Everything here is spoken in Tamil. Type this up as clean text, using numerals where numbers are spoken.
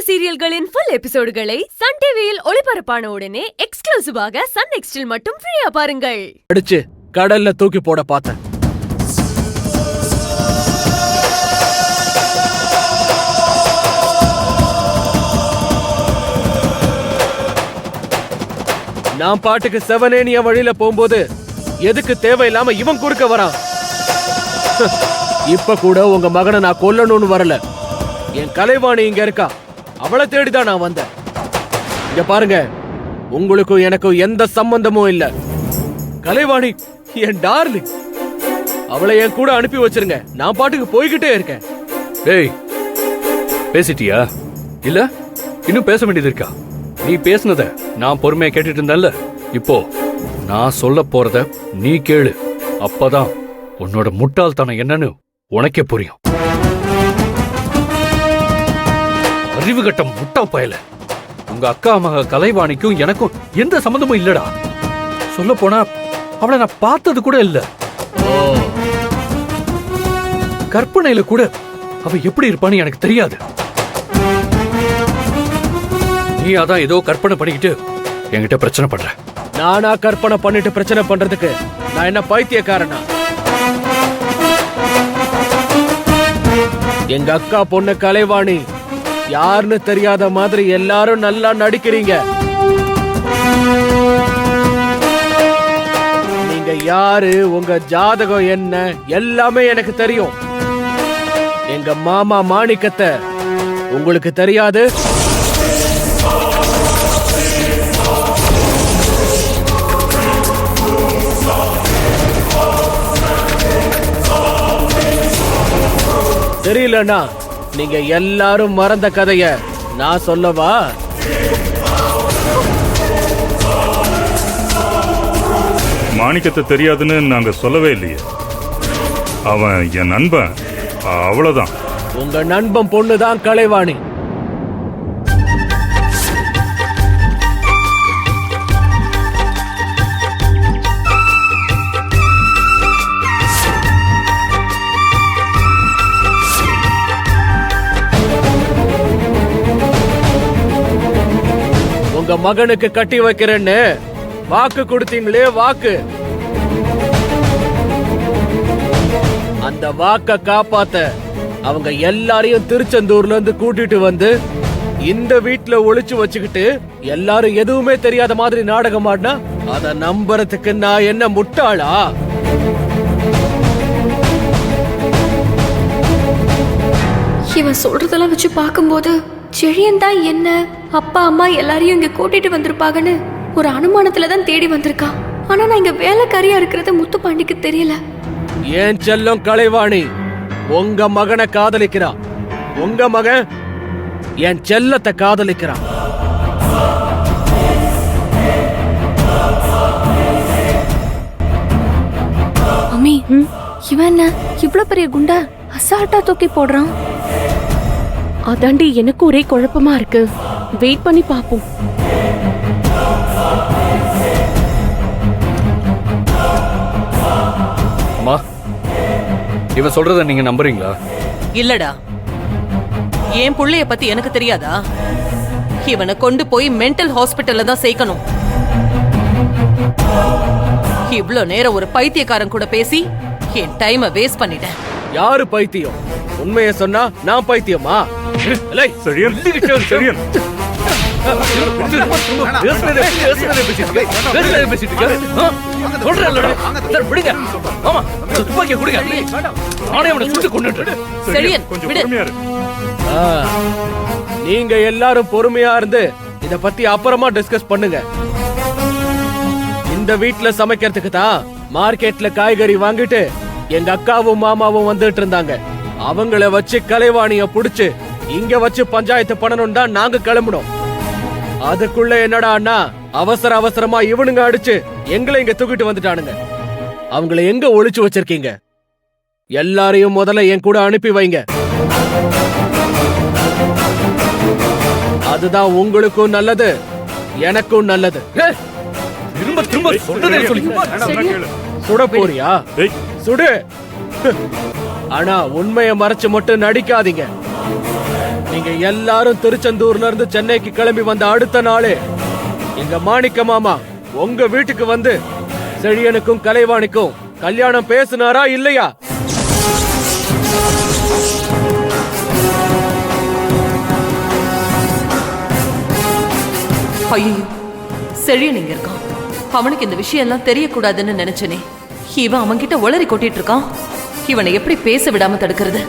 சீரியல்களின் ஃபுல் எபிசோடுகளை சன் டிவியில் ஒளிபரப்பான உடனே எக்ஸ்க்ளூசிவாக சன் நெக்ஸ்டில் மட்டும் ஃப்ரீயா பாருங்கள். அடிச்சு கடல்ல தூக்கி போட பார்த்தேன். நான் பாட்டுக்கு செவனேனிய வழியில போகும்போது எதுக்கு தேவையில்லாம இவன் குறுக்க வரான்? இப்ப கூட உங்க மகனை நான் கொல்லணும்னு வரல. என் கலைவாணி இங்க இருக்கா, அவளை தேடிதான் நான் வந்தேன். இங்க பாருங்க, உங்களுக்கும் எனக்கும் எந்த சம்பந்தமும் இல்ல. கலைவாணி என் டார்லிங், அவளை என் கூட அனுப்பி வச்சிருங்க. நான் பாட்டுக்கு போய்கிட்டே இருக்கேன். டேய், பேசிட்டியா? இல்ல இன்னும் பேச வேண்டியது இருக்கா? நீ பேசுனத நான் பொறுமையா கேட்டுட்டு இருந்தேன்ல, இப்போ நான் சொல்ல போறத நீ கேளு. அப்பதான் உன்னோட முட்டாள்தனம் என்னன்னு உனக்கே புரியும். அறிவு கட்டம் முட்டா பயல, உங்க அக்கா மக கலைவாணிக்கும் எனக்கும் எந்த சம்பந்தமும் இல்லடா. சொல்ல போனா அவளை நான் பார்த்தது கூட இல்ல. கற்பனையில கூட அவ எப்படி இருப்பான்னு எனக்கு தெரியாது. நீ அதான் ஏதோ கற்பனை பண்ணிக்கிட்டு என்கிட்ட பிரச்சனை பண்ற. நானா கற்பனை பண்ணிட்டு பிரச்சனை பண்றதுக்கு நான் என்ன பைத்தியக்காரனா? எங்க அக்கா பொண்ணு கலைவாணி யாருன்னு தெரியாத மாதிரி எல்லாரும் நல்லா நடிக்கிறீங்க. நீங்க யாரு, உங்க ஜாதகம் என்ன, எல்லாமே எனக்கு தெரியும். எங்க மாமா மாணிக்கத்தை உங்களுக்கு தெரியாது? தெரியலனா நீங்க எல்லாரும் மறந்த கதைய நான் சொல்லவா? மாணிக்கத்தை தெரியாதுன்னு நாங்க சொல்லவே இல்லையே. அவன் என் நண்பன், அவ்வளவுதான். உங்க நண்பன் பொண்ணுதான் கலைவாணி. உங்க மகனுக்கு கட்டி வைக்கிறேன்னு வாக்கு கொடுத்தீங்களே, வாக்கு. அந்த வாக்க காப்பாத்த அவங்க எல்லாரையும் திருச்செந்தூர்ல இருந்து கூட்டிட்டு வந்து இந்த வீட்டுல ஒளிச்சு வச்சுக்கிட்டு எல்லாரும் எதுவுமே தெரியாத மாதிரி நாடகம் ஆடினா அத நம்புறதுக்கு நான் என்ன முட்டாளா? இவன் சொல்றதெல்லாம் வச்சு பார்க்கும்போது செழியன் தான் என்ன அப்பா அம்மா எல்லாரையும் இங்க கூட்டிட்டு வந்திருப்பாங்கன்னு ஒரு அனுமானத்துலதான் தேடி வந்திருக்கான். ஆனா நான் இங்க வேலைக்காரியா இருக்கிறது முத்துப்பாண்டிக்கு தெரியல. ஏன் செல்லம் கலைவாணி உங்க மகனை காதலிக்கிறான். உங்க மகன் என் செல்லத்தை காதலிக்கிறான். அம்மி, இவன் என்ன இவ்வளவு பெரிய குண்டா அசால்ட்டா தூக்கி போடுறான்? அதாண்டி எனக்கு ஒரே குழப்பமா இருக்கு. வெயிட் பண்ணி பாப்போம். அம்மா, இவன் சொல்றத நீங்க நம்புறீங்களா? இல்லடா, என் புள்ளைய பத்தி எனக்கு தெரியாதா? இவனை கொண்டு போய் மென்டல் ஹாஸ்பிட்டல்ல தான் சேர்க்கணும். இவ்ளோ நேரம் ஒரு பைத்தியக்காரன் கூட பேசி என் டைமை வேஸ்ட் பண்ணிட்டேன். யாரு பைத்தியம்? உண்மையை சொன்னா நான் பைத்தியமா? நீங்க எல்லாரும் பொறுமையா இருந்து இத பத்தி அப்புறமா டிஸ்கஸ் பண்ணுங்க. இந்த வீட்டுல சமைக்கிறதுக்கு தான் மார்க்கெட்ல காய்கறி வாங்கிட்டு எங்க அக்காவும் மாமாவும் வந்துட்டு இருந்தாங்க. அவங்கள வச்சு கலைவாணிய புடிச்சு இங்க வச்சு பஞ்சாயத்து பண்ணணும் தான் நாங்க கிளம்பணும். அதுக்குள்ள என்னடா அண்ணா அவசர அவசரமா இவனுங்க அடிச்சு எங்களை இங்க தூக்கிட்டு வந்துட்டானுங்க. அவங்கள எங்க ஒளிச்சு வச்சிருக்கீங்க? எல்லாரையும் முதல்ல என் கூட அனுப்பி வைங்க. அதுதான் உங்களுக்கும் நல்லது, எனக்கும் நல்லது. திரும்ப திரும்ப சொல்றதே சொல்லி சுட போறியா? சுடு. ஆனா உண்மையை மறைச்சு மட்டும் நடிக்காதீங்க. நீங்க எல்லாரும் திருச்செந்தூர்ல இருந்து சென்னைக்கு கிளம்பி வந்த அடுத்த நாளே எங்க மாணிக்க மாமா உங்க வீட்டுக்கு வந்து செழியனுக்கும் கலைவாணிக்கும் கல்யாணம் பேசினாரா இல்லையா? ஐயோ, செழியன் இங்க இருக்கான். அவனுக்கு இந்த விஷயம் எல்லாம் தெரியக்கூடாதுன்னு நினைச்சனே. இவன் அவன்கிட்ட உளறி கொட்டிட்டு இருக்கான். இவனை எப்படி பேச விடாம தடுக்கிறது?